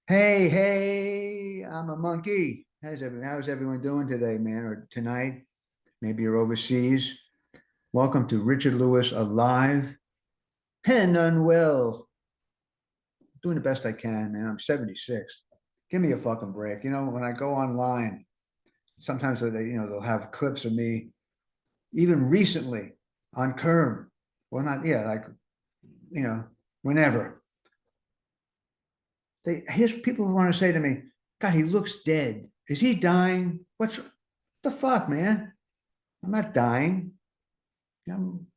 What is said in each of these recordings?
Hey, hey, I'm a monkey. How's everyone doing today, man, or tonight? Maybe you're overseas. Welcome to Richard Lewis Alive and Unwell. Doing the best I can, man. I'm 76. Give me a fucking break. When I go online, sometimes they'll have clips of me, even recently on Kerm. Well, not, yeah, like, you know, whenever. Here's people who want to say to me, God, he looks dead. Is he dying? What's the fuck, man? I'm not dying. I'm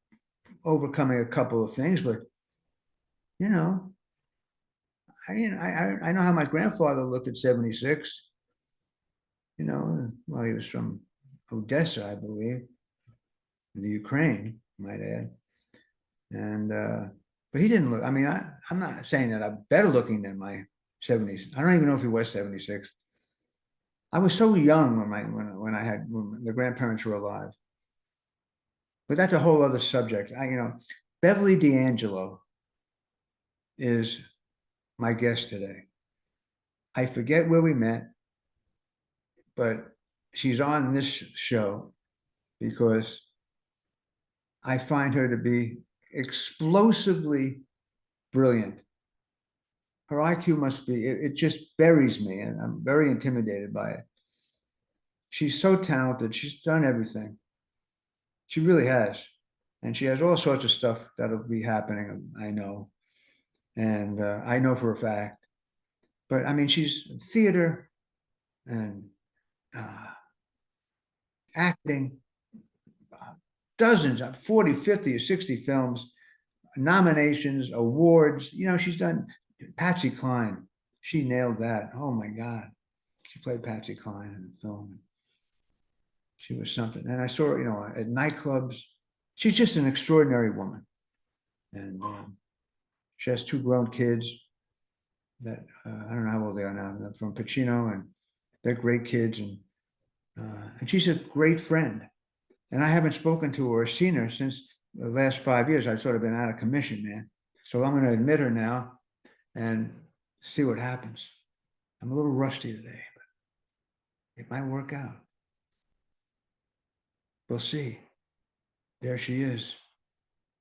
overcoming a couple of things, but you know, I know how my grandfather looked at 76. Well, he was from Odessa, I believe, the Ukraine, I might add. And but he didn't look. I mean, I'm not saying that I'm better looking than my 70s. I don't even know if he was 76. I was so young when the grandparents were alive. But that's a whole other subject. Beverly D'Angelo is my guest today. I forget where we met, but she's on this show because I find her to be explosively brilliant. Her IQ must be, it just buries me, and I'm very intimidated by it. She's so talented. She's done everything. She really has. And she has all sorts of stuff that'll be happening, I know. And I know for a fact. But I mean, she's theater and uh, acting, dozens, 40, 50, or 60 films, nominations, awards. She's done Patsy Cline. She nailed that. Oh my God. She played Patsy Cline in the film. She was something. And I saw her, at nightclubs. She's just an extraordinary woman. And she has two grown kids that I don't know how old they are now. They're from Pacino, and they're great kids. And she's a great friend. And I haven't spoken to her or seen her since the last 5 years. I've sort of been out of commission, man. So I'm going to admit her now and see what happens. I'm a little rusty today, but it might work out. We'll see. There she is.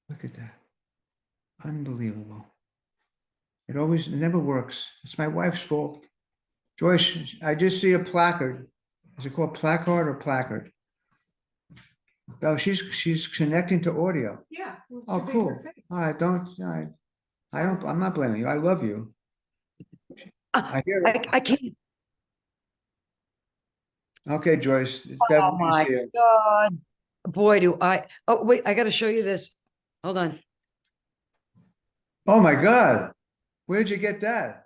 Look at that. Unbelievable. It never works. It's my wife's fault. Joyce, I just see a placard. Is it called placard or placard? Oh, she's connecting to audio. Yeah. Oh, cool. All right, I'm not blaming you. I love you. I hear it. I can't. Okay, Joyce. It's Oh Beverly my here. God. Boy, do I. Oh, wait, I got to show you this. Hold on. Oh my God. Where'd you get that?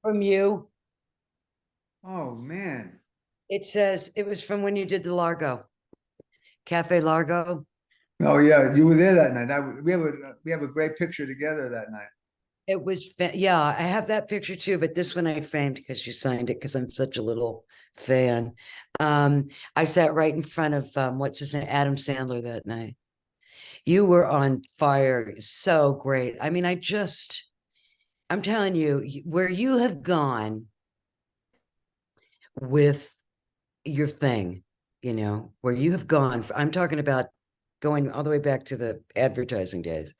From you. Oh man. It says it was from when you did the Largo. Cafe Largo. Oh yeah, you were there that night. We have a great picture together that night. It was, yeah, I have that picture too, but this one I framed because you signed it because I'm such a little fan. I sat right in front of what's his name, Adam Sandler that night. You were on fire. So great. I mean, I'm telling you, where you have gone with your thing, where you have gone, I'm talking about going all the way back to the advertising days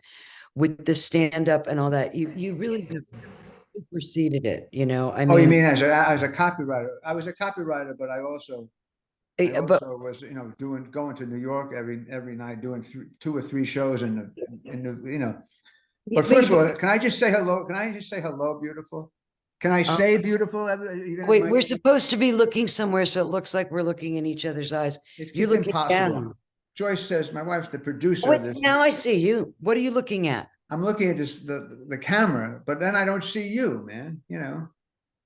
with the stand up and all that. You really have superseded it, I Oh, you mean, mean as a copywriter? I was a copywriter, but I but also was, going to New York every night, doing 2 or 3 shows in the. But first of all, can I just say hello? Can I just say hello, beautiful? Can I uh, say beautiful? wait, we're supposed to be looking somewhere, so it looks like we're looking in each other's eyes. You're It's looking impossible. down. Joyce says, my wife's the producer Wait, of this. now I see you. What are you looking at? I'm looking at the camera, but then I don't see you, man.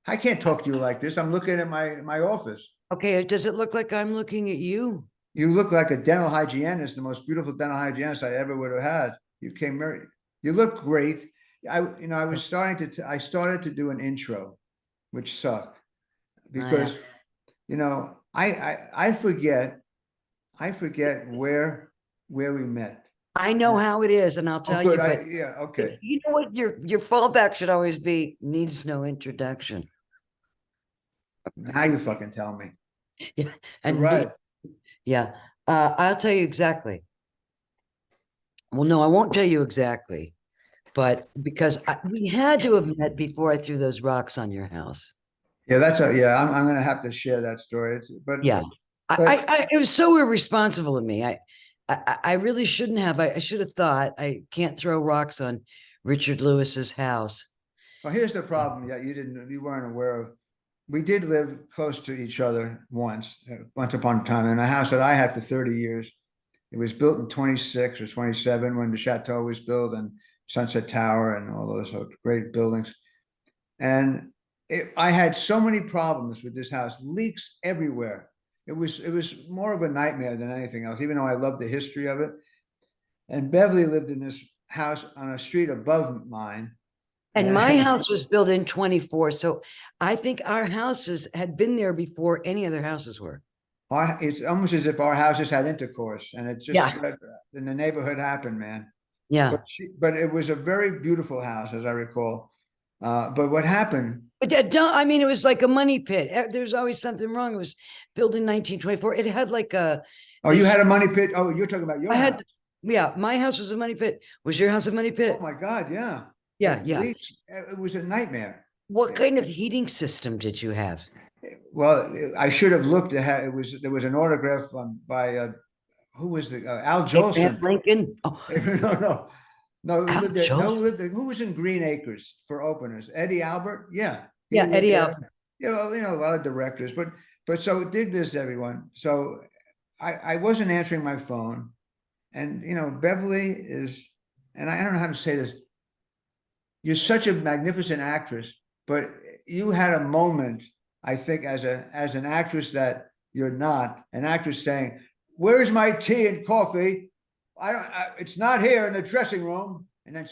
I can't talk to you like this. I'm looking at my office. Okay, does it look like I'm looking at you? You look like a dental hygienist, the most beautiful dental hygienist I ever would have had. You came very, you look great. I started to do an intro, which sucked because, I forget where we met. I know how it is, and I'll Oh, tell good. you, but Yeah, okay. you know what your fallback should always be, needs no introduction. Now you fucking tell me. Yeah. You're And right. yeah. I'll tell you exactly. Well, no, I won't tell you exactly, but because we had to have met before I threw those rocks on your house. Yeah, yeah. I'm gonna have to share that story. Yeah. But It was so irresponsible of me. I really shouldn't have. I should have thought I can't throw rocks on Richard Lewis's house. well, here's the problem. Yeah, you weren't aware of. We did live close to each other once upon a time in a house that I had for 30 years. It was built in 26 or 27 when the chateau was built and Sunset Tower and all those great buildings. And I had so many problems with this house, leaks everywhere. It was more of a nightmare than anything else, even though I loved the history of it. And Beverly lived in this house on a street above mine. And my And house was built in 24. So I think our houses had been there before any other houses were. it's almost as if our houses had intercourse and it just Yeah. spread in the neighborhood happened, man. Yeah. But it was a very beautiful house, as I recall. But what happened? But that don't, I mean, it was like a money pit. There's always something wrong. It was built in 1924. It had like Oh, you this, had a money pit. Oh, you're talking about your I house. had, yeah, my house was a money pit. Was your house a money Oh pit? my God, yeah. Yeah. Yeah. Leaks. It was a nightmare. What kind of heating system did you have? Well, I should have looked at it. Was there was an autograph by who was the Al Abraham Jolson? Lincoln? Oh, No, no, no. Who Al lived there? No, Jolson. who lived there? Who was in Green Acres for openers? Eddie Albert. Yeah, he Yeah, lived Eddie there. Al. Yeah, well, a lot of directors, but so dig this, everyone. So I wasn't answering my phone, and Beverly is, and I don't know how to say this. You're such a magnificent actress, but you had a moment, I think, as an actress that you're not, an actress saying, "Where's my tea and coffee? It's not here in the dressing room." And then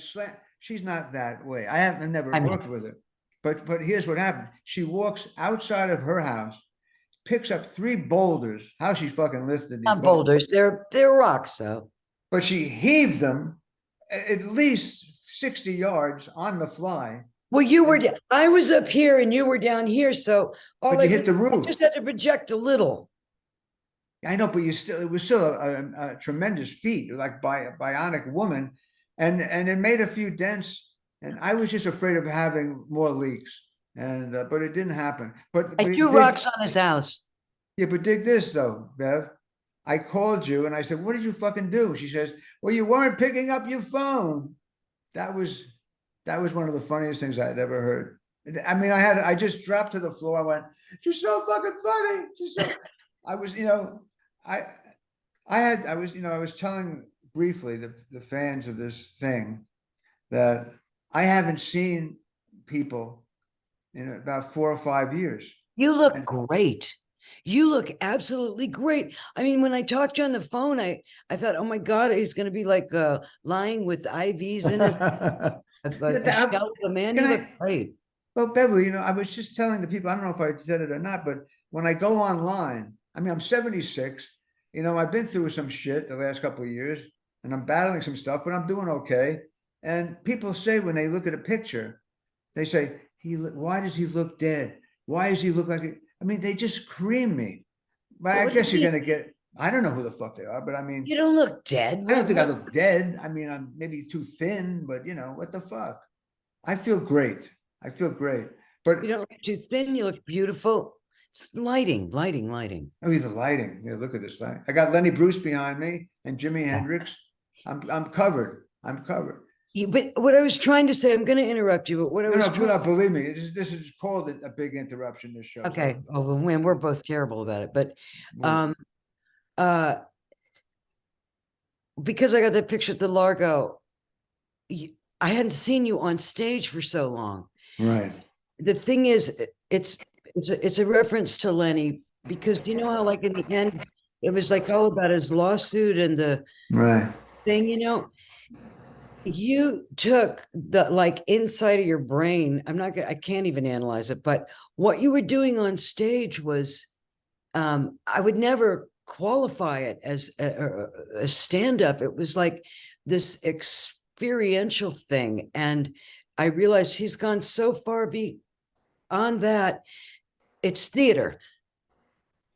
she's not that way. I've never I'm worked with her, but here's what happened. She walks outside of her house, picks up three boulders. How she fucking lifted these not boulders? boulders. They're rocks, though. But she heaved them at least 60 yards on the fly. Well, And I was up here and you were down here. So all but I you hit did, the I roof. just had to project a little. I know, but it was still a tremendous feat, like by a bionic woman, and it made a few dents. And I was just afraid of having more leaks, and but it didn't happen. I threw rocks on his house. Yeah, but dig this though, Bev. I called you and I said, "What did you fucking do?" She says, "Well, you weren't picking up your phone." That was that was one of the funniest things I'd ever heard. I mean, I just dropped to the floor. I went, "She's so fucking funny." She's so. I was, I I was telling briefly the fans of this thing that I haven't seen people in about 4 or 5 years. You look And great. You look absolutely great. I mean, when I talked to you on the phone, I thought, oh my God, he's going to be like lying with IVs in it, a shell of a man. can You look I? great. Well, Beverly, I was just telling the people, I don't know if I said it or not, but when I go online, I mean, I'm 76. I've been through some shit the last couple of years and I'm battling some stuff, but I'm doing okay. And people say when they look at a picture, they say, why does he look dead? Why does he look like, I mean, they just cream me. But Well, I what do guess you're you going to get, I don't know who the fuck they are, but I mean, You don't look dead. I don't think I look dead. I mean, I'm maybe too thin, but what the fuck? I feel great. I feel great. But You don't look too thin. You look beautiful. It's lighting, lighting, lighting. oh, the lighting. Yeah, look at this light. I got Lenny Bruce behind me and Jimi Yeah. Hendrix. I'm covered. I'm covered. But what I was trying to say, I'm going to interrupt you, but what I No, was no, trying, believe me. This is called a big interruption. This show. okay. Oh, well, man, we're both terrible about it. But Well, um, uh, because I got that picture at the Largo, I hadn't seen you on stage for so long. right. The thing is, it's a reference to Lenny, because you know how, like, in the end, it was like all about his lawsuit and the Right. thing, you took the, like, inside of your brain. I can't even analyze it, but what you were doing on stage was, I would never qualify it as a stand-up. It was like this experiential thing. And I realized he's gone so far beyond that. it's theater.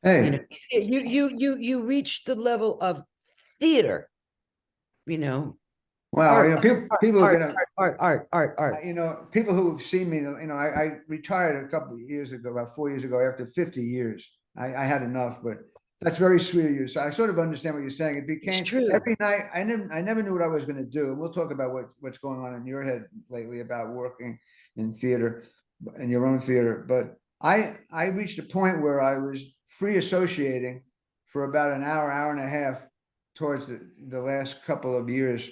You know, Hey, you reach the level of theater, you know, wow, art, people are art, gonna, art. people who've seen me, I retired a couple of years ago, about 4 years ago, after 50 years. I had enough, but that's very sweet of you. So I sort of understand what you're saying. It It's became true. every night. I never knew what I was going to do. We'll talk about what's going on in your head lately about working in theater, in your own theater. But I reached a point where I was free associating for about an hour and a half towards the last couple of years,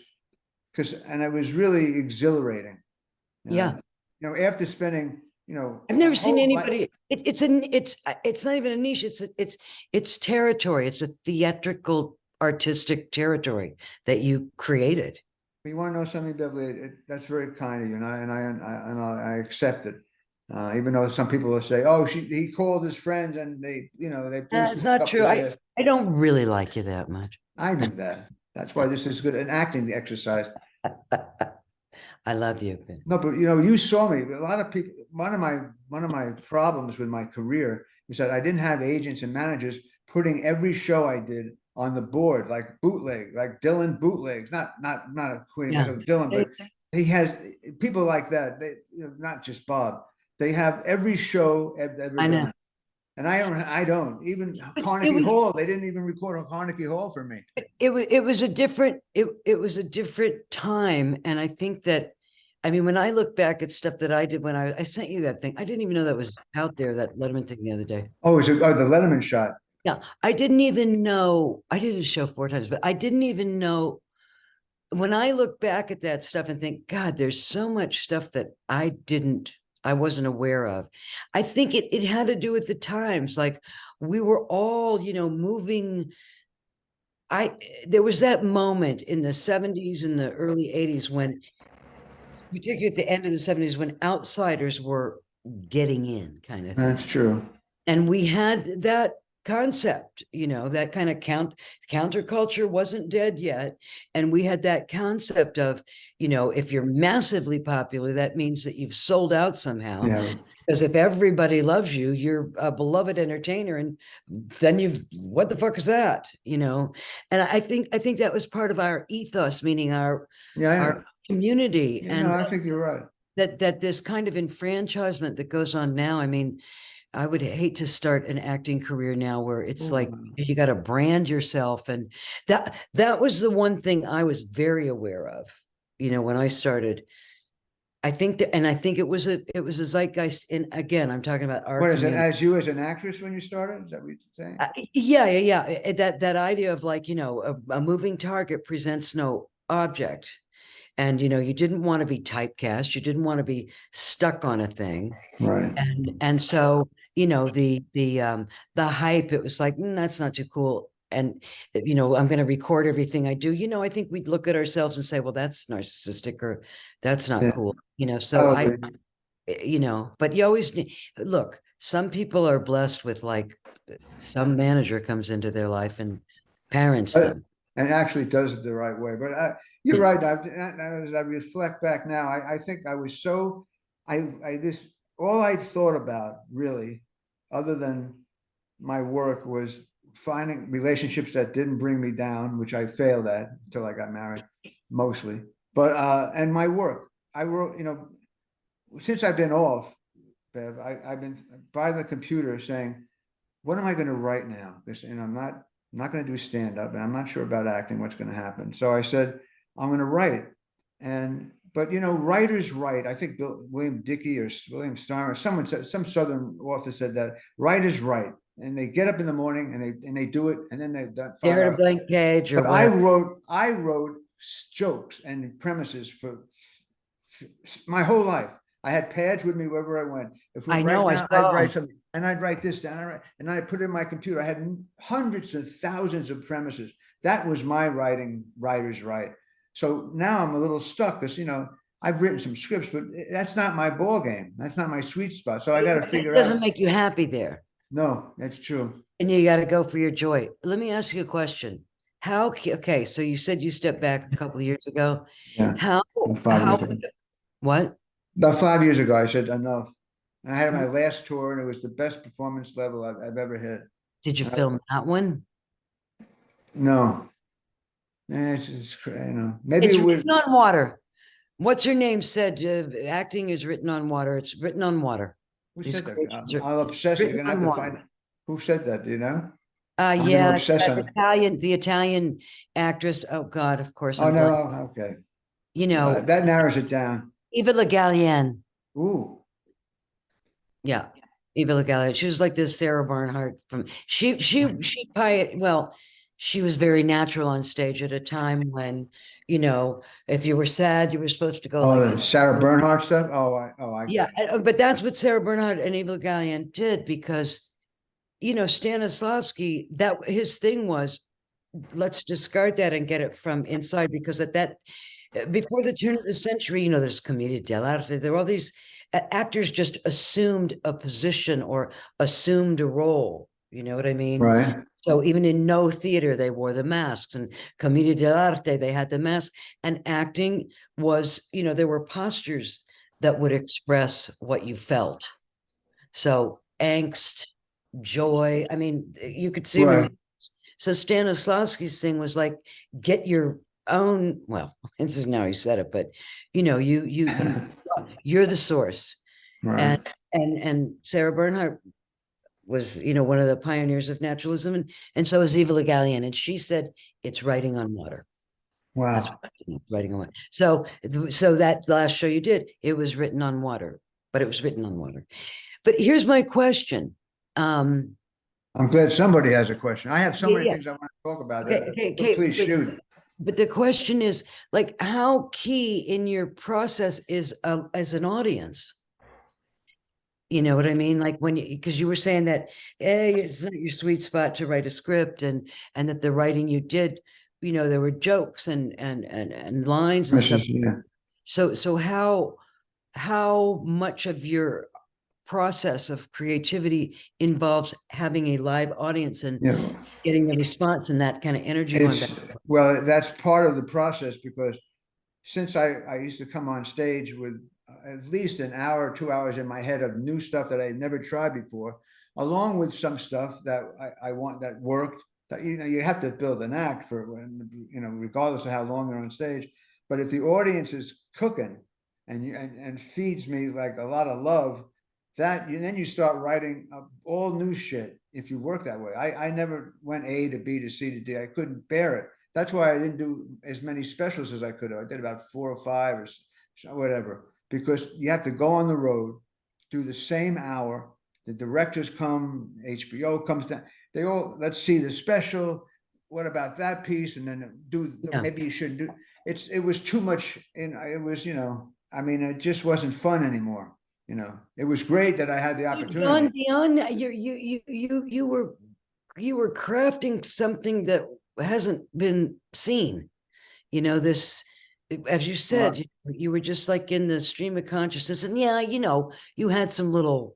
and it was really exhilarating. Yeah. After spending, I've a never seen whole life. anybody. It's not even a niche. It's territory. It's a theatrical artistic territory that you created. You want to know something, Beverly? That's very kind of you, and I accept it. Even though some people will say, "Oh, he called his friends and they It's boosted not up true. his ass." I don't really like you that much. I knew that. That's why this is good an acting exercise. I love you. No, but you saw me. A lot of people. One of my problems with my career is that I didn't have agents and managers putting every show I did on the board, like bootleg, like Dylan bootlegs. Not a Queen, but Yeah. Dylan. But he has people like that. They, not just Bob. They have every show ever I know. done, and I don't. I don't even It Carnegie was Hall. They didn't even record on Carnegie Hall for me. it was a different it was a different time, and I think that, I mean, when I look back at stuff that I did when I sent you that thing, I didn't even know that was out there, that Letterman thing the other day. The Letterman shot. Yeah, I didn't even know. I did a show 4 times, but I didn't even know. When I look back at that stuff and think, God, there's so much stuff that I wasn't aware of. I think it had to do with the times. Like, we were all, moving. There was that moment in the 70s and the early 80s when, particularly at the end of the 70s, when outsiders were getting in, kind of That's thing. true. And we had that concept, that kind of counterculture wasn't dead yet. And we had that concept of, if you're massively popular, that means that you've sold out somehow. Yeah. Because if everybody loves you, you're a beloved entertainer, and then what the fuck is that? And I think that was part of our ethos, meaning our Yeah. I our know. community. Yeah, no, And I think you're right. that this kind of enfranchisement that goes on now. I mean, I would hate to start an acting career now where it's like Oh, you got to brand yourself, and that was the one thing I was very aware of, when I started. I think it was a zeitgeist. And again, I'm talking about our what is it? community. As you as an actress when you started? Is that what you're saying? Yeah. That idea of, like, a moving target presents no object, and you didn't want to be typecast, you didn't want to be stuck on a thing. Right. And so, the hype, it was like, that's not too cool. And I'm going to record everything I do. I think we'd look at ourselves and say, well, that's narcissistic, or that's not Yeah. cool. So Probably. but you always need, look, some people are blessed with, like, some manager comes into their life and parents But, them. and actually does it the right way. But you're Yeah. right. As I reflect back now, I think I was so I this all I thought about really, other than my work, was finding relationships that didn't bring me down, which I failed at until I got married, mostly. But and my work. I wrote, since I've been off, Bev, I've been by the computer saying, what am I going to write now? Because I'm not going to do stand up, and I'm not sure about acting. What's going to happen? So I said I'm going to write, but writers write. I think William Dickey or William Starr or someone said, some Southern author said that writers write, and they get up in the morning and they do it, and then they've done Stare 5 at a hours. blank page or But I whatever. wrote jokes and premises for my whole life. I had pads with me wherever I went. If we I write know, I down, I'd saw write 'em. something, and I'd write this down, and I'd put it in my computer. I had hundreds of thousands of premises. That was my writer's right. So now I'm a little stuck because I've written some scripts, but that's not my ball game. That's not my sweet spot. So I got to It figure doesn't out. make you happy there, No, that's true. and you got to go for your joy. Let me ask you a question. Okay, so you said you stepped back a couple of years ago. Yeah, How about 5 years how ago. what? About 5 years ago, I said enough. And I had my last tour, and it was the best performance level I've ever hit. Did you film that one? No, maybe It's it was. written on water. What's her name said? Acting is written on water. It's written on water. Who These said that? creations are I'll obsess. You're written gonna have on to water. find who said that. Do you know? I'm gonna Yeah, obsess that on it. The Italian actress. Oh God, of course, Oh I'm blank. no, okay. You Well, know, that narrows it down. Eva Le Gallienne. Ooh, Yeah, Eva Le Gallienne. She was like this Sarah Bernhardt from. Well, she was very natural on stage at a time when, if you were sad, you were supposed to go oh, like. the Sarah Bernhardt stuff. I Yeah, get it. but that's what Sarah Bernhardt and Eva Le Gallienne did because, Stanislavski, that his thing was, let's discard that and get it from inside because before the turn of the century, there's commedia dell'arte. There were all these actors just assumed a position or assumed a role. You know what I mean? Right. So even in no theater, they wore the masks, and commedia dell'arte, they had the mask. And acting was, there were postures that would express what you felt. So angst, joy. I mean, you could see Right. so Stanislavski's thing was like, get your own, well, this is now he said it, but you're the source. Right. And Sarah Bernhardt was, one of the pioneers of naturalism, and so is Eva Le Gallienne. And she said, it's writing on water. That's Wow. writing on water. So that last show you did, it was written on water, but it was written on water. But here's my question. I'm glad somebody has a question. I have so many Yeah. things I want to talk about. So Okay. please shoot. But the question is, like, how key in your process is as an audience? You know what I mean? Like because you were saying that, hey, it's not your sweet spot to write a script, and that the writing you did, there were jokes and lines and stuff. Yeah. So how much of your process of creativity involves having a live audience and Yeah. getting the response and that kind of energy going back? Well, that's part of the process because since I used to come on stage with at least an hour, 2 hours in my head of new stuff that I had never tried before, along with some stuff that I want that worked. That you have to build an act for when regardless of how long you're on stage. But if the audience is cooking and feeds me like a lot of love, then you start writing all new shit. If you work that way, I never went A to B to C to D. I couldn't bear it. That's why I didn't do as many specials as I could have. I did about 4 or 5 or whatever, because you have to go on the road, do the same hour. The directors come, HBO comes down. They all, let's see the special. What about that piece? And then maybe you shouldn't do. It was too much. And it was, I mean, it just wasn't fun anymore. It was great that I had the opportunity. Beyond that, you were crafting something that hasn't been seen. This, as you said, you were just like in the stream of consciousness, and yeah, you had some little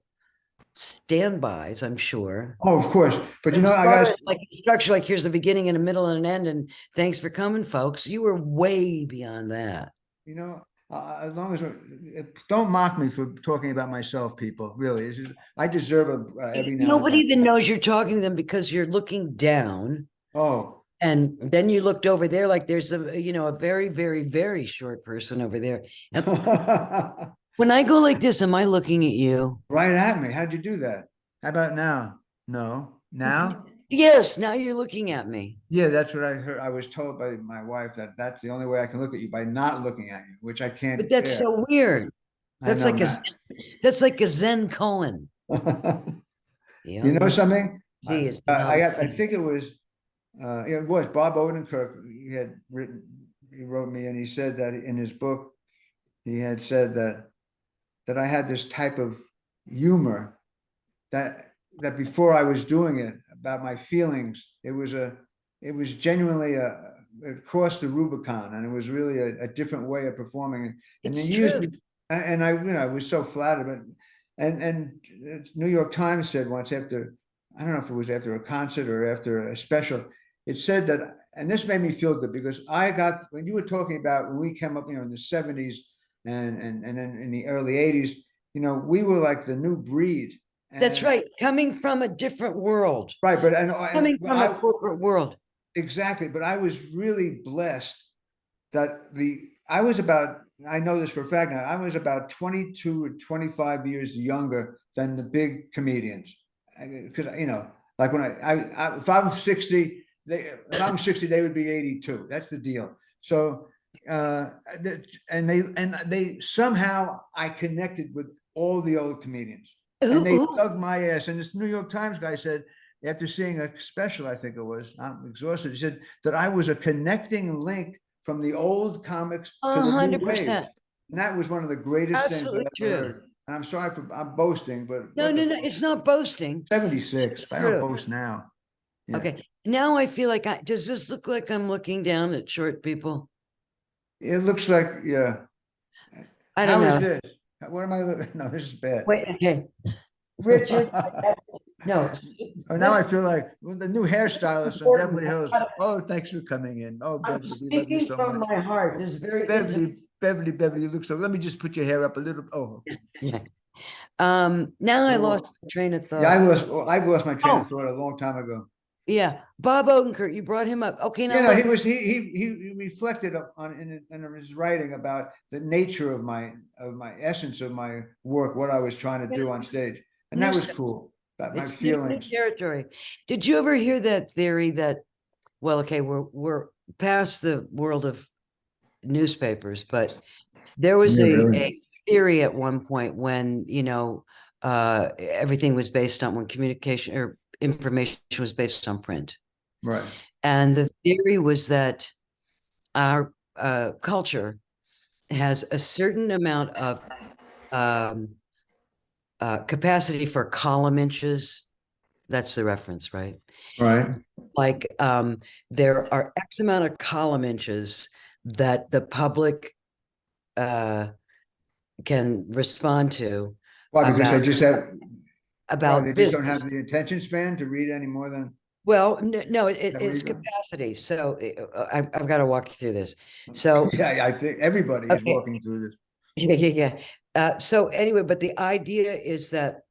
standbys, I'm sure. Oh, of course, but I got like structure, like here's the beginning and a middle and an end, and thanks for coming, folks. You were way beyond that. As long as don't mock me for talking about myself, people. Really, I deserve every now. Nobody even knows you're talking to them because you're looking down. Oh, and then you looked over there, like there's a very, very, very short person over there. When I go like this, am I looking at you? Right at me. How'd you do that? How about now? No, now. Yes, now you're looking at me. Yeah, that's what I heard. I was told by my wife that that's the only way I can look at you, by not looking at you, which I can't. But that's so weird. That's like a Zen koan. You know something? Geez, I think it was Bob Odenkirk. He wrote me, and he said that in his book, he had said that I had this type of humor that before I was doing it, about my feelings, it was genuinely it crossed the Rubicon, and it was really a different way of performing. And it's then true. and I was so flattered. But and New York Times said once, after, I don't know if it was after a concert or after a special, it said that, and this made me feel good, because when you were talking about when we came up, in the 70s and then in the early 80s, we were like the new breed. That's And right. Coming from a different world, right, but and coming from a corporate world. exactly, but I was really blessed that I was about, I know this for a fact now, I was about 22 or 25 years younger than the big comedians. Because, like when if I'm 60, if I'm 60, they would be 82. That's the deal. So, and they somehow I connected with all the old comedians and they Who, dug my ass. And this New York Times guy said, after seeing a special, I think it was, I'm exhausted, he said that I was a connecting link from the old comics to the new wave. 100%. And that was one of the greatest things Absolutely I've ever true. heard. And I'm boasting, but No, what no, the no. fuck? It's not boasting. 76. It's I don't true. boast now. Yeah. Okay. Now I feel like does this look like I'm looking down at short people? It looks like, yeah. I don't How is know. this? What am I looking? No, this is bad. Wait, okay. Richard, no. Oh, now I feel like the new hairstylist in Beverly Hills. Oh, thanks for coming in. Oh, I'm Beverly, we love you speaking so from much. my heart. Oh, This is very intimate. Beverly, you look so. Let me just put your hair up a little. Oh, Yeah. Now I lost oh. my train of Yeah, thought. I've lost my train of Oh, thought a long time ago. yeah. Bob Odenkirk, you brought him up. Okay, now You know, look. he reflected on in his writing about the nature of my essence of my work, what I was trying to do on stage, and that was Nuisance. cool. About my It's new feelings. territory. Did you ever hear that theory that, well, okay, we're past the world of newspapers, but there was Yeah, a really. theory at one point when, everything was based on when communication or information was based on print. Right. And the theory was that our culture has a certain amount of um, capacity for column inches. That's the reference, right? Right. Like there are X amount of column inches that the public can respond to Why? Because they about just have. Why? They just don't have business. the attention span to read any more than. Well, no, That what you it's go? capacity. So I've got to walk you through this. So Yeah, I think everybody is okay, walking through this. yeah. So anyway, but the idea is that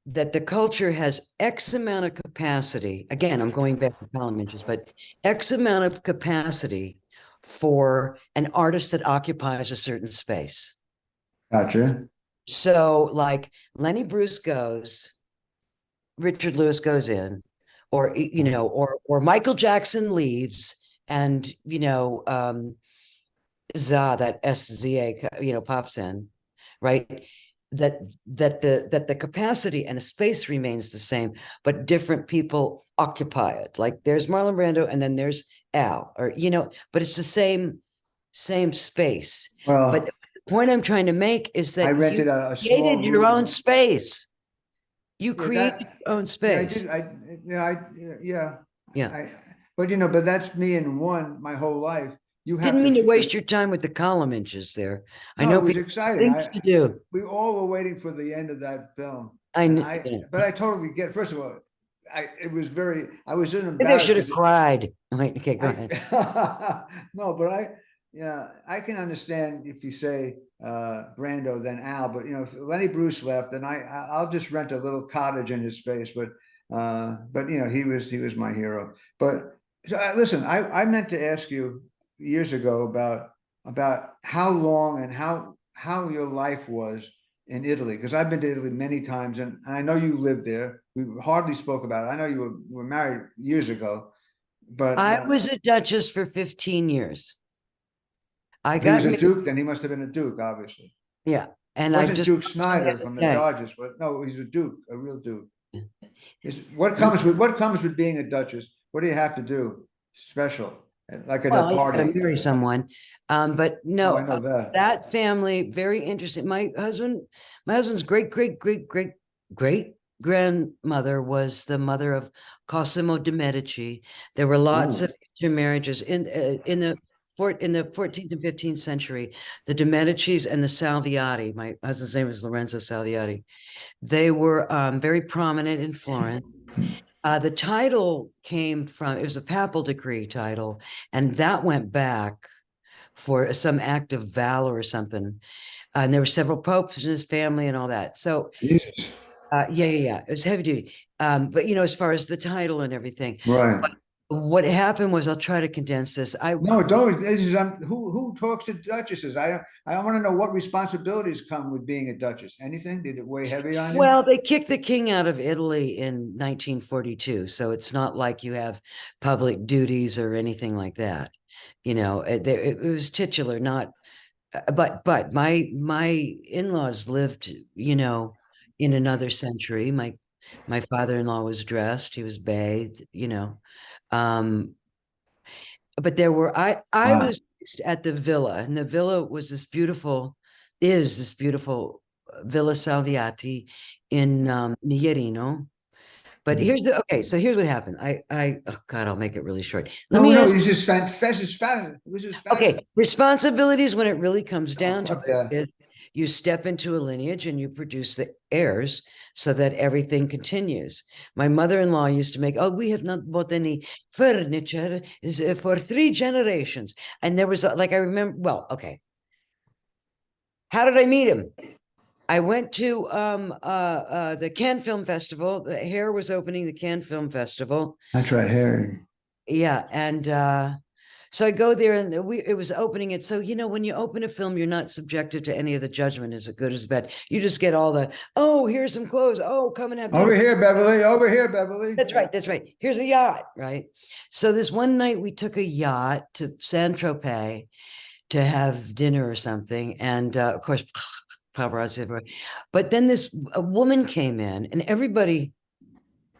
the culture has X amount of capacity. Again, I'm going back to column inches, but X amount of capacity for an artist that occupies a certain space. Gotcha. So, like Lenny Bruce goes, Richard Lewis goes in, or or Michael Jackson leaves, and that SZA, pops in, right? That the capacity and the space remains the same, but different people occupy it. Like there's Marlon Brando, and then there's Al, or but it's the same space. But Well, the point I'm trying to make is I that you rented a small created your own room. space. You Yeah, created your own yeah, I space. did. Yeah. Yeah. I, but that's me in one my whole life. You have Didn't to mean to waste your time with the column inches there. I No, know it was people exciting. things to do. We all were waiting for the end of that film, I and kn- yeah. but I totally get. First of all, I was Maybe I embarrassed should have because cried. Wait, okay, go ahead. no, but yeah, I can understand if you say Brando then Al, but if Lenny Bruce left, then I'll just rent a little cottage in his space. But he was my hero. But so, listen, I meant to ask you years ago about how long and how your life was in Italy, because I've been to Italy many times, and I know you lived there. We hardly spoke about it. I know you were married years ago, but I was a duchess for 15 years. I if he was got a married. duke, then he must have been a duke, obviously. Yeah. It And I wasn't just Duke the Snyder other from the day. Dodgers, but no, he's a duke, a real duke. What comes with being a duchess? What do you have to do special, like at a Well, you got to party? marry someone. But Oh, no, I know that. that family, very interesting. My husband's great grandmother was the mother of Cosimo de' Medici. There were lots of Ooh, intermarriages in the 14th and 15th century. The de' Medicis and the Salviati. My husband's name is Lorenzo Salviati. They were very prominent in Florence. The title came from, it was a papal decree title, and that went back for some act of valor or something. And there were several popes in his family and all that. So Jesus. yeah. It was heavy duty. But as far as the title and everything, Right. what happened was, I'll try to condense this. No, don't. This is who talks to duchesses. I want to know what responsibilities come with being a duchess. Anything? Did it weigh heavy on you? Well, they kicked the king out of Italy in 1942, so it's not like you have public duties or anything like that. It was titular, not. But my in-laws lived, in another century. My father-in-law was dressed, he was bathed, but there were I Wow. was at the villa, and the villa was is this beautiful Villa Salviati in Mierino. But so here's what happened. Oh God, I'll make it really short. Let No, me no, ask. it's just fantastic. It was just Okay, fascinating. responsibilities, when it really comes Oh, down to fuck it, that. is you step into a lineage and you produce the heirs so that everything continues. My mother-in-law used to make, oh, we have not bought any furniture for 3 generations. And there was like, I remember, well, okay. How did I meet him? I went to the Cannes Film Festival. The Hair was opening the Cannes Film Festival. That's right, Harry. Yeah, and so I go there, and it was opening it. So, when you open a film, you're not subjected to any of the judgment, is it good, is bad. You just get all the, oh, here's some clothes. Oh, come and have dinner. Over here, Beverly. Over here, Beverly. That's right. That's right. Here's a yacht, right? So this one night we took a yacht to Saint-Tropez to have dinner or something. And of course, paparazzi everywhere. But then a woman came in, and everybody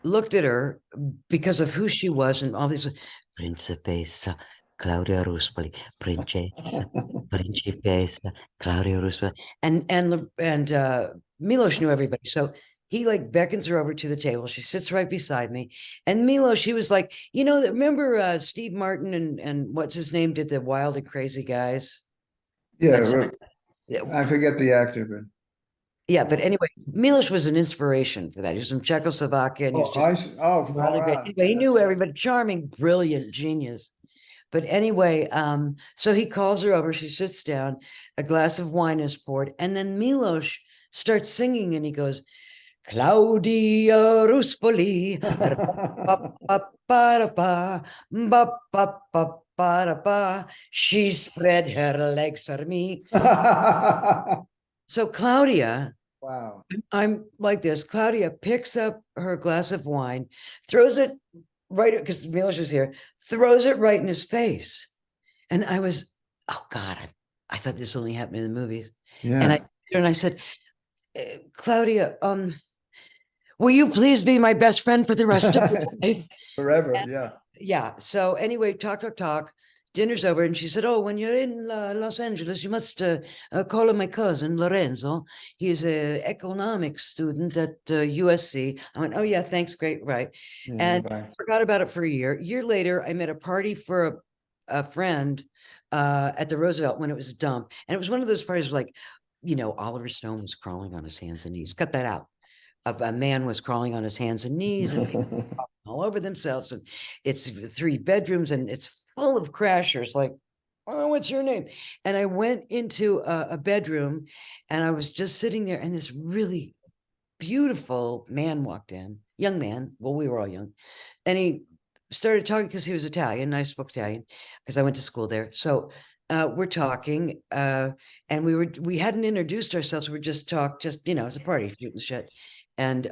looked at her because of who she was and all these Principessa Claudia Ruspoli, Princessa, Principessa Claudia Ruspoli, and Milos knew everybody, so he like beckons her over to the table. She sits right beside me, and Milos, she was like, remember Steve Martin and what's his name did the Wild and Crazy Guys? That's Yeah, I forget the actor, but yeah, but anyway, Milos was an inspiration for that. He was from Czechoslovakia, and he was oh, just wild and far great. out. Anyway, he That's knew everybody, charming, brilliant, genius. But anyway, so he calls her over, she sits down, a glass of wine is poured, and then Milos starts singing, and he goes, Claudia Ruspoli, she spread her legs for me. So Claudia, Wow. I'm like this. Claudia picks up her glass of wine, throws it right, because Milos was here, throws it right in his face. And I was, oh God, I thought this only happened in the movies. Yeah. And I said, Claudia, will you please be my best friend for the rest of your life? Forever. And Yeah. yeah. So anyway, talk. Dinner's over, and she said, "Oh, when you're in Los Angeles, you must call on my cousin Lorenzo. He's an economics student at USC." I went, "Oh yeah, thanks, great, right?" Yeah. And Bye. forgot about it for a year. A year later, I'm at a party for a friend at the Roosevelt when it was a dump, and it was one of those parties like, Oliver Stone was crawling on his hands and knees. Cut that out. A man was crawling on his hands and knees, and all over themselves, and it's 3 bedrooms, and it's full of crashers like, oh, what's your name? And I went into a bedroom, and I was just sitting there, and this really beautiful man walked in, young man, well, we were all young, and he started talking because he was Italian, and I spoke Italian because I went to school there. So we're talking, and we hadn't introduced ourselves. We just talked, just it's a party, shooting shit. And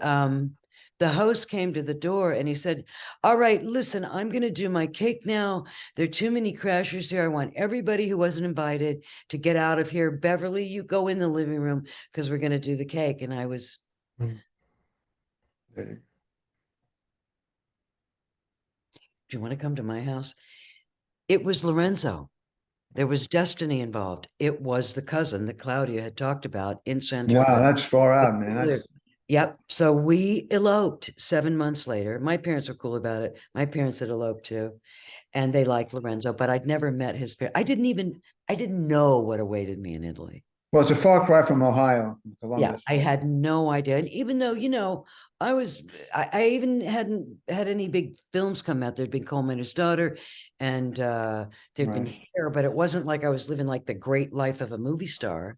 the host came to the door, and he said, "All right, listen, I'm going to do my cake now. There are too many crashers here. I want everybody who wasn't invited to get out of here. Beverly, you go in the living room because we're going to do the cake." And I was, "Do you want to come to my house?" It was Lorenzo. There was destiny involved. It was the cousin that Claudia had talked about in San Wow, Tropez. that's far out, man. That's Yep. So we eloped 7 months later. My parents were cool about it. My parents had eloped too, and they liked Lorenzo, but I'd never met his parents. I didn't know what awaited me in Italy. Well, it's a far cry from Ohio, from Yeah, Columbus. I had no idea. And even though, I even hadn't had any big films come out. There'd been Coal Miner's Daughter and there'd been Right. Hair, but it wasn't like I was living like the great life of a movie star.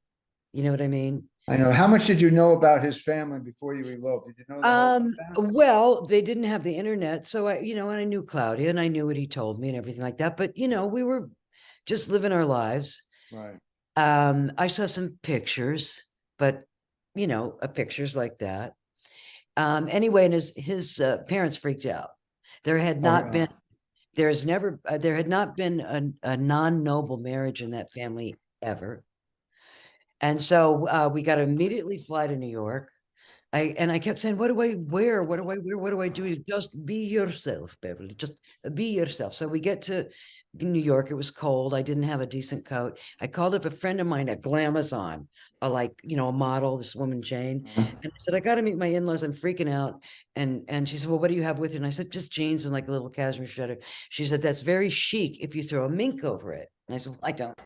You know what I mean? I know. How much did you know about his family before you eloped? Did you know the whole rundown? Well, they didn't have the internet. So and I knew Claudia and I knew what he told me and everything like that. But we were just living our lives. Right. I saw some pictures, but pictures like that. Anyway, and his parents freaked out. There had Oh, not been, yeah. there had not been a non-noble marriage in that family ever. And so we got to immediately fly to New York. I kept saying, what do I wear? What do I wear? What do I do? Just be yourself, Beverly. Just be yourself. So we get to New York. It was cold. I didn't have a decent coat. I called up a friend of mine at Glamazon, a model, this woman Jane, and I said, I got to meet my in-laws. I'm freaking out. And she said, well, what do you have with you? And I said, just jeans and like a little cashmere sweater. She said, that's very chic if you throw a mink over it. And I said, well, I don't.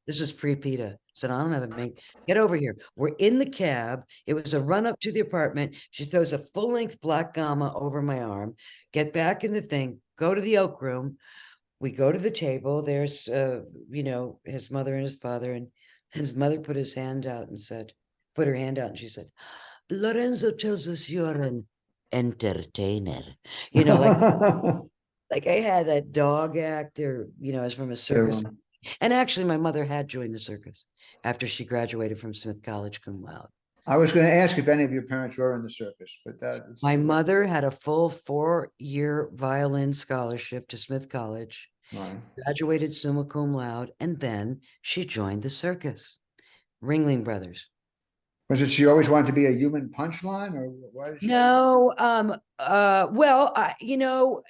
This was pre-PETA. I said, I don't have a mink. Get over here. We're in the cab. It was a run up to the apartment. She throws a full length black gamma over my arm. Get back in the thing. Go to the oak room. We go to the table. There's, his mother and his father. And his mother put his hand out and said, put her hand out and she said, Lorenzo tells us you're an entertainer. You know, like like I had a dog actor, I was from a circus. Terrible. And actually, my mother had joined the circus after she graduated from Smith College cum laude. I was going to ask if any of your parents were in the circus, but that it My seems like mother had a full 4-year violin scholarship to Smith College, right. graduated summa cum laude, and then she joined the circus, Ringling Brothers. Was it she always wanted to be a human punchline, or why did she always? No, well,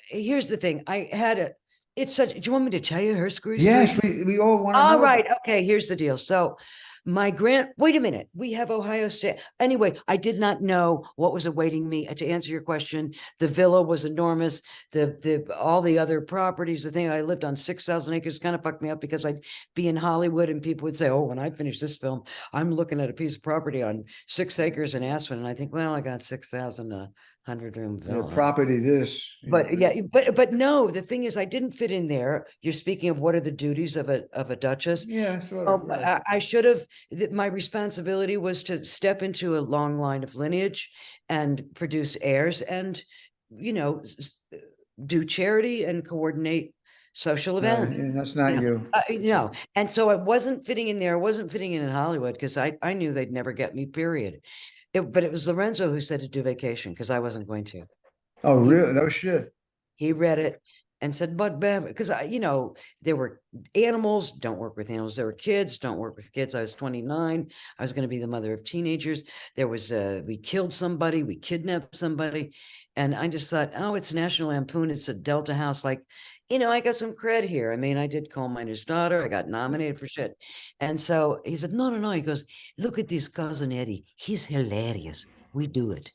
here's the thing. Do you want me to tell you her screw story? Yes, we all want to All know about. right. Okay. Here's the deal. So, wait a minute. We have Ohio State. Anyway, I did not know what was awaiting me. To answer your question, the villa was enormous. All the other properties, the thing I lived on 6,000 acres kind of fucked me up because I'd be in Hollywood and people would say, oh, when I finish this film, I'm looking at a piece of property on 6 acres in Aspen. And I think, well, I got 6,000, 100-room The villa. property this, But yeah, but no, the thing is, I didn't fit in there. You're speaking of what are the duties of a duchess. yeah, sort of, right. I should have. My responsibility was to step into a long line of lineage and produce heirs, and you know, do charity and coordinate social events. And that's not you. No, and so I wasn't fitting in there. I wasn't fitting in Hollywood because I knew they'd never get me. Period. But it was Lorenzo who said to do vacation because I wasn't going to. Oh, He really? No shit. he read it and said, but Bev, because there were animals, don't work with animals. There were kids, don't work with kids. I was 29. I was going to be the mother of teenagers. There was, we killed somebody, we kidnapped somebody. And I just thought, oh, it's National Lampoon. It's a Delta House. Like, I got some cred here. I mean, I did Coal Miner's Daughter. I got nominated for shit. And so he said, no, no, no. He goes, look at this cousin Eddie. He's hilarious. We do it.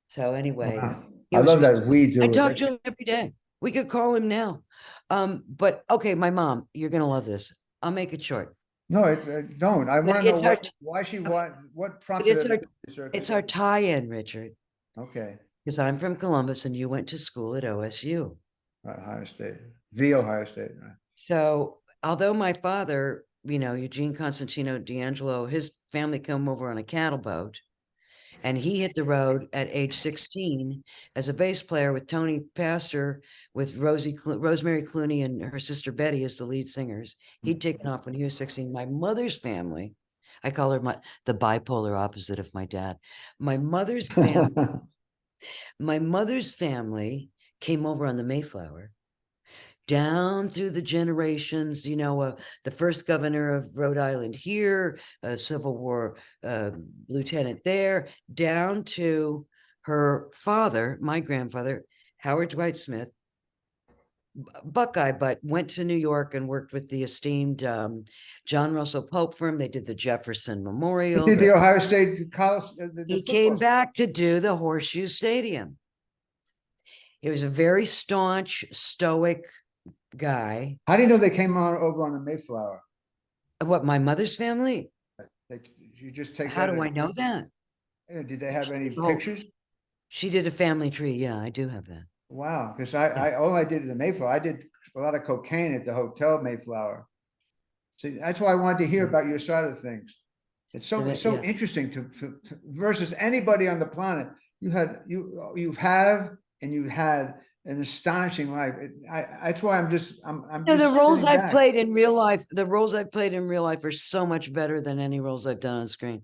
So anyway, Wow. he I was love that we I do it. talk to him every day. We could call him now. But okay, my mom, you're gonna love this. I'll make it short. No, don't. I But want to know it's our why she what but prompted her to do the it's circus. our tie-in, Richard, Okay. because I'm from Columbus and you went to school at OSU. Right, Ohio State. The Ohio State. Right. So although my father, Eugene Constantino D'Angelo, his family come over on a cattle boat. And he hit the road at age 16 as a bass player with Tony Pastor, with Rosemary Clooney and her sister Betty as the lead singers. He'd taken off when he was 16. My mother's family, I call her the bipolar opposite of my dad. My mother's family, my mother's family came over on the Mayflower down through the generations, the first governor of Rhode Island here, a Civil War lieutenant there, down to her father, my grandfather, Howard Dwight Smith, Buckeye, but went to New York and worked with the esteemed John Russell Pope firm. They did the Jefferson He Memorial. did the Ohio State College, the He football. came back to do the Horseshoe Stadium. He was a very staunch, stoic guy. How do you know they came on over on the Mayflower? What, my mother's family? Like, you just take How that? do I know that? Did they have any Oh, pictures? she did a family tree. Yeah, I do have that. Wow, because I all I did in the Mayflower, I did a lot of cocaine at the Hotel Mayflower. See, that's why I wanted to hear about your side of things. It's so Yeah. interesting to versus anybody on the planet. You have and you had an astonishing life. That's why I'm No, the just roles sitting I've back. played in real life, the roles I've played in real life are so much better than any roles I've done on screen.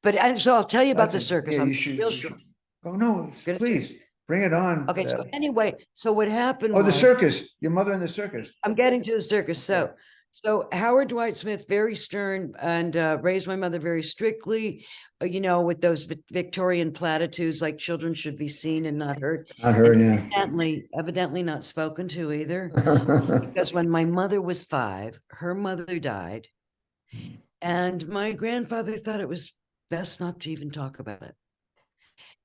So I'll tell you about the Yeah, circus. I'm real you short. should go. No, Gonna do. please bring it on. Okay, so anyway, so what happened Oh, the was circus. Your mother in the circus. I'm getting to the circus. Okay. So Howard Dwight Smith, very stern, and raised my mother very strictly, with those Victorian platitudes like children should be seen and not heard, Not her, and yeah. evidently not spoken to either. Because when my mother was 5, her mother died, and my grandfather thought it was best not to even talk about it.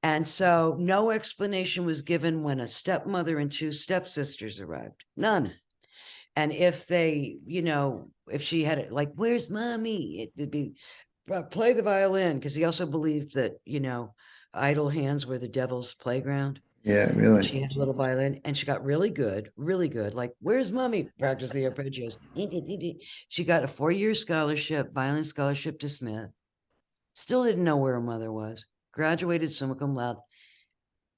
And so no explanation was given when a stepmother and 2 stepsisters arrived. None. And if they, if she had it like, where's mommy? It'd be play the violin, because he also believed that, idle hands were the devil's playground. Yeah, She really. had a little violin and she got really good, really good. Like, where's mommy? Practice the arpeggios. She got a 4-year scholarship, violin scholarship to Smith. Still didn't know where her mother was. Graduated summa cum laude,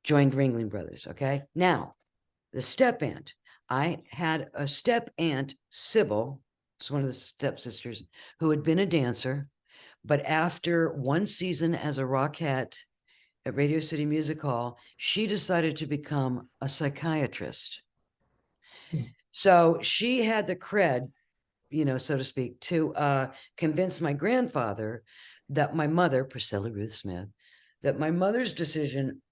joined Ringling Brothers. Okay. Now, the step aunt. I had a step aunt, Sybil, was one of the stepsisters, who had been a dancer, but after one season as a rockette at Radio City Music Hall, she decided to become a psychiatrist. So she had the cred, so to speak, to convince my grandfather that my mother, Priscilla Ruth Smith, that my mother's decision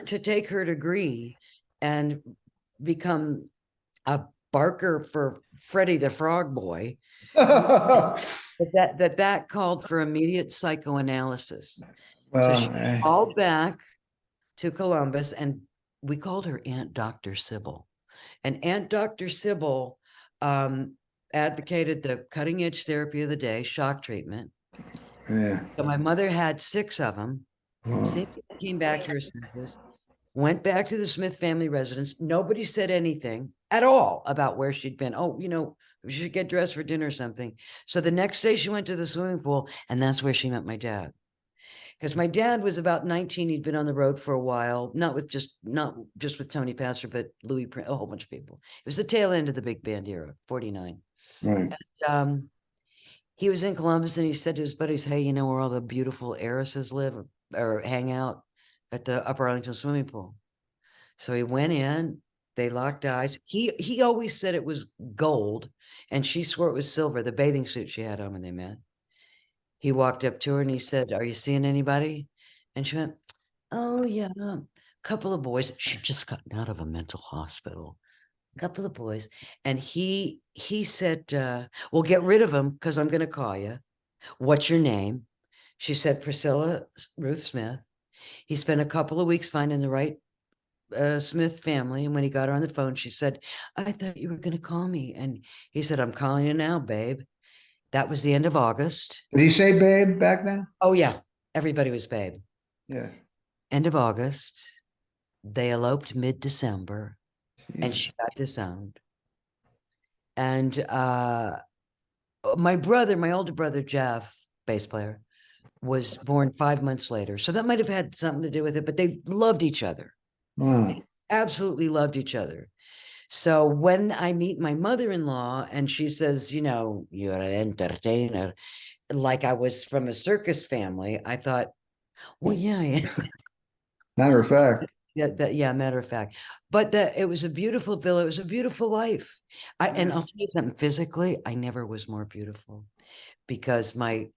to take her degree and become a barker for Freddie the Frog Boy, that called for immediate psychoanalysis. So Well, she called back to Columbus, and we called her Aunt Dr. Sybil. And Aunt Dr. Sybil advocated the cutting edge therapy of the day, shock treatment. yeah. So my mother had 6 of them. Well, Seems like came back to her senses, went back to the Smith family residence. Nobody said anything at all about where she'd been. Oh, we should get dressed for dinner or something. So the next day she went to the swimming pool, and that's where she met my dad. Because my dad was about 19. He'd been on the road for a while, not just with Tony Pastor, but Louis, a whole bunch of people. It was the tail end of the big band era, 49. right. And, he was in Columbus, and he said to his buddies, hey, you know where all the beautiful heiresses live or hang out? At the Upper Arlington swimming pool. So he went in, they locked eyes. He always said it was gold, and she swore it was silver, the bathing suit she had on when they met. He walked up to her and he said, are you seeing anybody? And she went, oh yeah, a couple of boys. She'd just gotten out of a mental hospital. A couple of boys. And he said, well, get rid of them, because I'm going to call you. What's your name? She said, Priscilla Ruth Smith. He spent a couple of weeks finding the right Smith family. And when he got her on the phone, she said, I thought you were going to call me. And he said, I'm calling you now, babe. That was the end of August. Did he say babe back then? Oh, yeah. Everybody was babe. Yeah. End of August. They eloped mid-December, and Jeez. she got disowned. And my older brother, Jeff, bass player, was born 5 months later. So that might have had something to do with it, but they loved each other. Wow. Absolutely loved each other. So when I meet my mother-in-law and she says, you're an entertainer, like I was from a circus family, I thought, well, yeah, Matter of fact. yeah, matter of fact. But that it was a beautiful villa. It was a beautiful life. And I'll Yes. tell you something, physically, I never was more beautiful, because my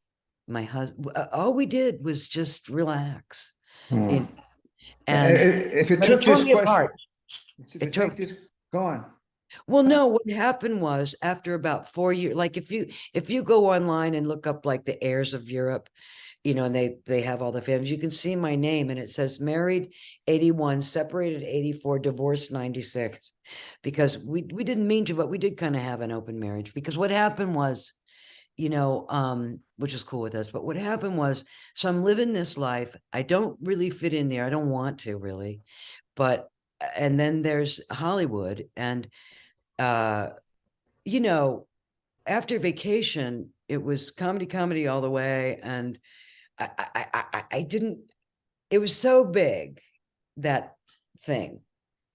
husband, all we did was just relax. Oh. And If it but it took tore this me question, apart. if It it take tore this, go on. Well, no, what happened was after about 4 years, like if you go online and look up like the heirs of Europe, and they have all the families, you can see my name and it says married 81, separated 84, divorced 96, because we didn't mean to, but we did kind of have an open marriage, because what happened was which is cool with us. But what happened was, so I'm living this life. I don't really fit in there. I don't want to really, but, and then there's Hollywood and, you know, after Vacation, it was comedy all the way. And I didn't, it was so big, that thing,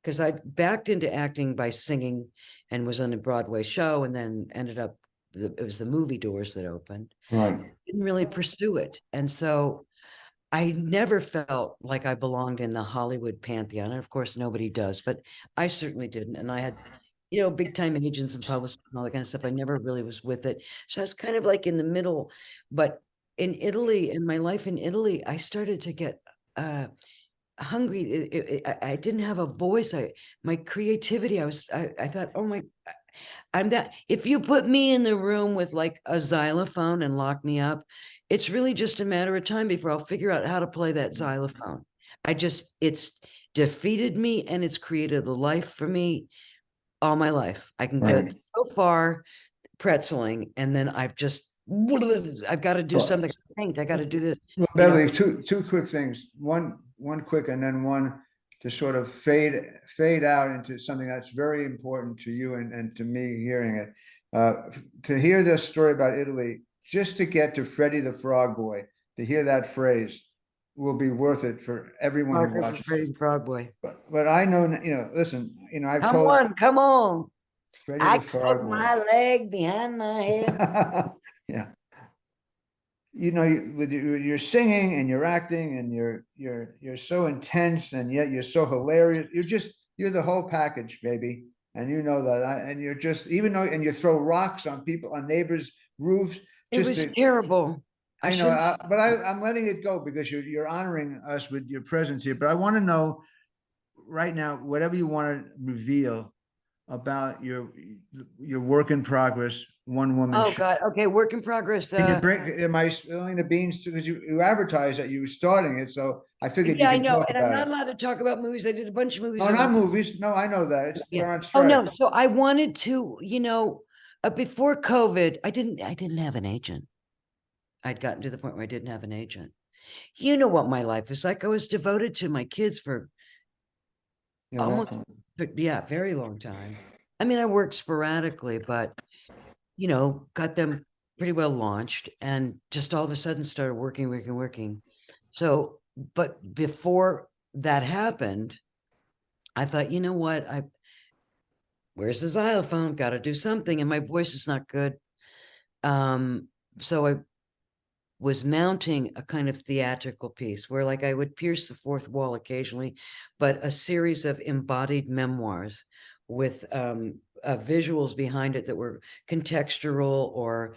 because I backed into acting by singing and was on a Broadway show and then ended up, it was the movie doors that opened. Right. Didn't really pursue it. And so I never felt like I belonged in the Hollywood pantheon. And of course, nobody does, but I certainly didn't. And I had, big time agents and publicists and all that kind of stuff. I never really was with it. So I was kind of like in the middle. But in Italy, in my life in Italy, I started to get hungry. I didn't have a voice. My creativity, I thought, oh my, I'm that, if you put me in the room with like a xylophone and lock me up, it's really just a matter of time before I'll figure out how to play that xylophone. It's defeated me and it's created a life for me all my life. I can Right. get so far pretzeling, and then I've got to do something. I got to do this. Well, Beverly, two quick things. One quick, and then one to sort of fade out into something that's very important to you and to me hearing it. To hear this story about Italy, just to get to Freddie the Frog Boy, to hear that phrase will be worth it for everyone who watches. Freddie the Frog Boy. But I know, listen, I've told Come on. Freddie I the Frog put Boy. my leg behind my head. Yeah. With you're singing and you're acting and you're so intense and yet you're so hilarious. You're the whole package, baby. And you know that. And you're just, even though, and you throw rocks on people, on neighbors' roofs. It was terrible. I know, but I'm letting it go because you're honoring us with your presence here. But I want to know right now, whatever you want to reveal about your work in progress, one woman Oh show. God. Okay. Work in progress. Am I spilling the beans because you advertised that you were starting it, so I figured you Yeah, I can know. talk And I'm about not it. allowed to talk about movies. I did a bunch of movies. No, not movies. No, I know that. We're on Oh strike. no. So I wanted to, before COVID, I didn't have an agent. I'd gotten to the point where I didn't have an agent. You know what my life is like. I was devoted to my kids for almost, very long time. I mean, I worked sporadically, but got them pretty well launched and just all of a sudden started working. So, but before that happened, I thought, you know what? Where's the xylophone? Got to do something. And my voice is not good. So I was mounting a kind of theatrical piece where like I would pierce the fourth wall occasionally, but a series of embodied memoirs with visuals behind it that were contextual or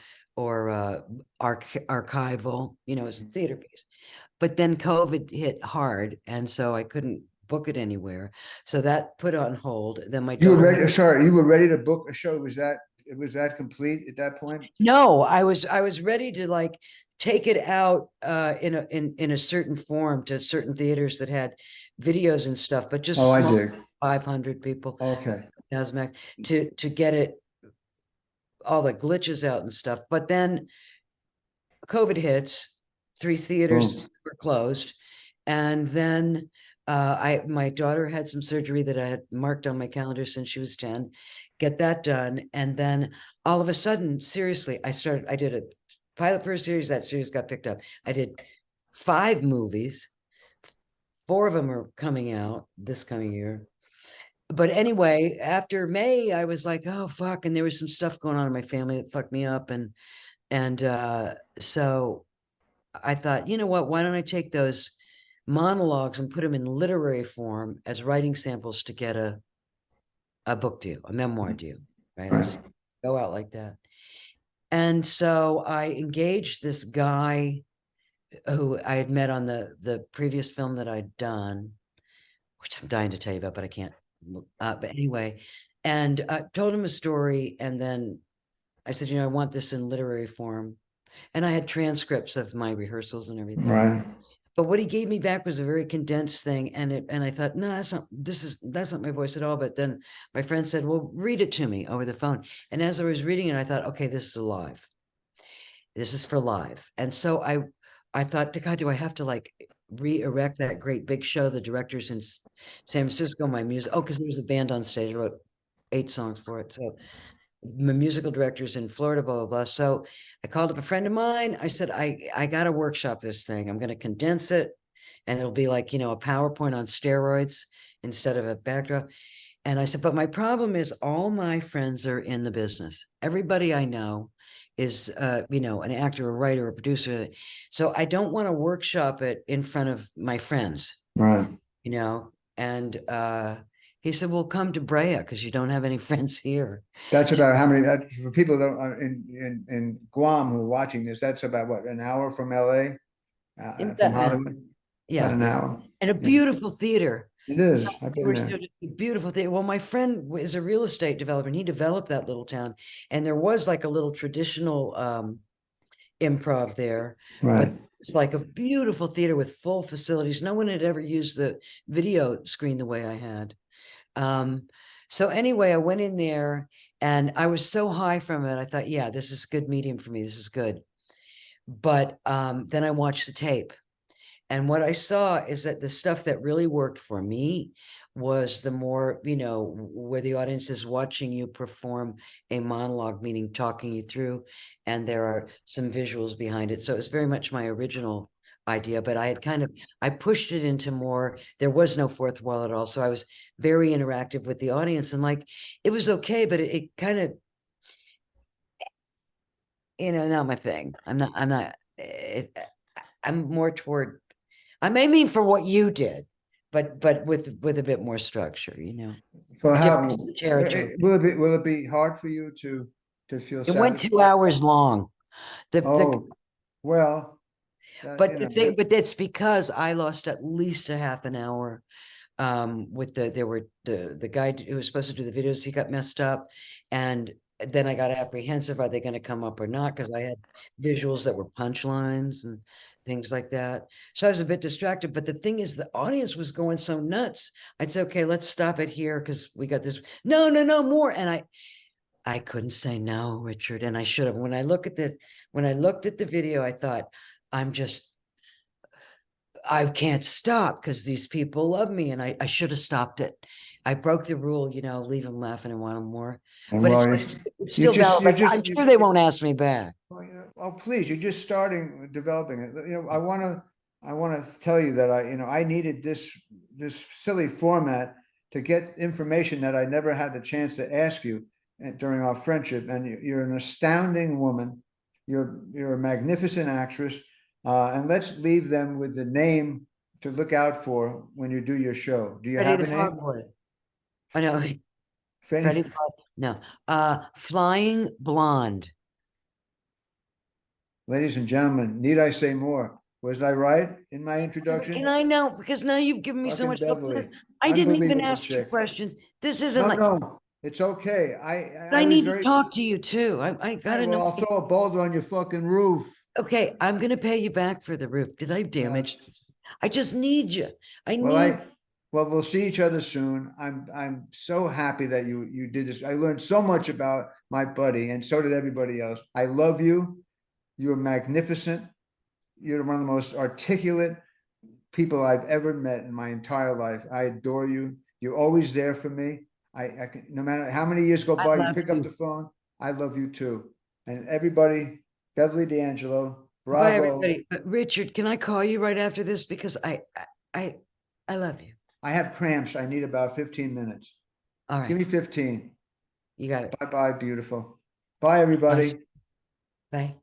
archival, as a theater piece. But then COVID hit hard, and so I couldn't book it anywhere. So that put on hold. Then my You were daughter ready. Sorry, you were ready to book a show. Was that complete at that point? No, I was ready to like take it out in a certain form to certain theaters that had videos and stuff, but just I small, dig. 500 people. Okay. To get it all the glitches out and stuff. But then COVID hits, 3 theaters were closed, and then my daughter had some surgery that I had marked on my calendar since she was 10, get that done. And then all of a sudden, seriously, I did a pilot for a series. That series got picked up. I did 5 movies. 4 of them are coming out this coming year. But anyway, after May, I was like, oh, fuck. And there was some stuff going on in my family that fucked me up. And so I thought, you know what, why don't I take those monologues and put them in literary form as writing samples to get a book deal, a memoir deal, right? I just go out like that. And so I engaged this guy who I had met on the previous film that I'd done, which I'm dying to tell you about, but I can't. But anyway, and told him a story. And then I said, I want this in literary form. And I had transcripts of my rehearsals and everything. Right. But what he gave me back was a very condensed thing. And I thought, no, that's not my voice at all. But then my friend said, well, read it to me over the phone. And as I was reading it, I thought, okay, this is alive. This is for live. And so I thought, God, do I have to like re-erect that great big show? The directors in San Francisco, my music. Oh, because there was a band on stage. I wrote 8 songs for it. So my musical directors in Florida, blah, blah, blah. So I called up a friend of mine. I said, I got to workshop this thing. I'm going to condense it and it'll be like, a PowerPoint on steroids instead of a backdrop. And I said, but my problem is all my friends are in the business. Everybody I know is, an actor, a writer, a producer. So I don't want to workshop it in front of my friends, Right. and he said, well, come to Brea because you don't have any friends here. That's about how many, that, for people that are in Guam who are watching this, that's about what, an hour from LA, from Hollywood? About Yeah, an yeah. hour. And a Yeah. beautiful theater. It is. I've been We're there. so beautiful thing. Well, my friend is a real estate developer and he developed that little town. And there was like a little traditional improv there, but Right. it's like a beautiful theater with full facilities. No one had ever used the video screen the way I had. So anyway, I went in there and I was so high from it. I thought, yeah, this is good medium for me. This is good. But then I watched the tape. And what I saw is that the stuff that really worked for me was the more, where the audience is watching you perform a monologue, meaning talking you through, and there are some visuals behind it. So it's very much my original idea, but I pushed it into more, there was no fourth wall at all. So I was very interactive with the audience and like, it was okay, but it kind of, not my thing. I'm more toward, I may mean for what you did, but with a bit more structure. So how, Different territory. will it be hard for you to feel It went 2 satisfied? hours long. The Oh, well, but the thing, but that's because I lost at least a half an hour. With the guy who was supposed to do the videos, he got messed up, and then I got apprehensive. Are they going to come up or not? Because I had visuals that were punchlines and things like that. So I was a bit distracted. But the thing is, the audience was going so nuts. I'd say, okay, let's stop it here because we got this. No, no, no, more. And I couldn't say no, Richard, and I should have. When I looked at the video, I thought, I can't stop because these people love me, and I should have stopped it. I broke the rule, leave them laughing and want them more. and But well, it's you still valid. Like, I'm you sure they won't ask me back. well, oh, please, you're just starting developing it. I want to tell you that I needed this silly format to get information that I never had the chance to ask you during our friendship. And you're an astounding woman. You're a magnificent actress. And let's leave them with the name to look out for when you do your show. Do you Freddie have the a name? Frog. I know. Freddie? Freddie the Frog. No. Flying Blonde. Ladies and gentlemen, need I say more? Was I right in my And introduction? I know because now you've given me so Fucking much help. Beverly. I didn't even Unbelievable ask you chick. questions. This isn't No, like no, it's okay. I I was need to very, talk to you too. I all right, gotta well, know. I'll throw a boulder on your fucking roof. Okay, I'm gonna pay you back for the roof. Did I Uh, damage? I just need you. I well, need. we'll see each other soon. I'm so happy that you did this. I learned so much about my buddy, and so did everybody else. I love you. You're magnificent. You're one of the most articulate people I've ever met in my entire life. I adore you. You're always there for me. I can, no matter how many years go I by, you love pick up you. the phone. I love you too. And everybody, Beverly D'Angelo, Bye, bravo. everybody. Richard, can I call you right after this because I, I love you. I have cramps. I need about 15 minutes. All Give right, me 15. you got it. Bye bye, beautiful. Bye, Bye. everybody. Bye.